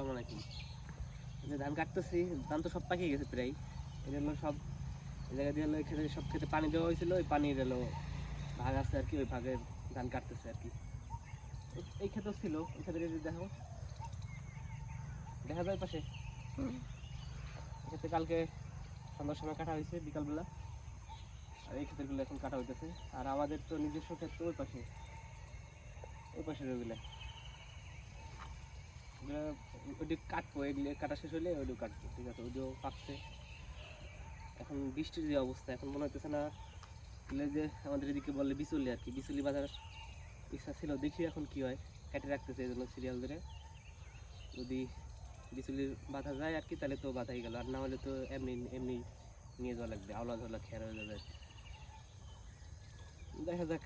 আসসালামু আলাইকুম। যে ধান কাটতেছি, ধান তো সব পাকিয়ে গেছে প্রায়। এটা হলো সব এই জায়গা দিয়ে হলো এই ক্ষেতে সব ক্ষেতে পানি দেওয়া হয়েছিল, ওই পানির হলো ভাগ আছে আর কি, ওই ভাগের ধান কাটতেছে আর কি। এই ক্ষেতও ছিল, এই ক্ষেত্রে যদি দেখো দেখা যায় পাশে, এক্ষেত্রে কালকে সন্ধ্যার সময় কাটা হয়েছে বিকালবেলা, আর এই ক্ষেত্রগুলো এখন কাটা হইতেছে। আর আমাদের তো নিজস্ব ক্ষেত্র ওই পাশে, ওই পাশের ওইগুলো ওইটি কাটবো, এগুলো কাটা শেষ হলে ওইটাও কাটবো, ঠিক আছে। ওইটাও পাকছে। এখন বৃষ্টির যে অবস্থা, এখন মনে হইতেছে না যে আমাদের এদিকে বলে বিচুলি আর কি, বিচুলি বাজার ইচ্ছা ছিল, দেখি এখন কি হয়। কেটে রাখতেছে এই জন্য সিরিয়াল ধরে, যদি বিচুলির বাধা যায় আর কি তাহলে তো বাধাই গেল, আর না হলে তো এমনি এমনি নিয়ে যাওয়া লাগবে, আওলা ঝোলা খেয়ার হয়ে যাবে। দেখা যাক।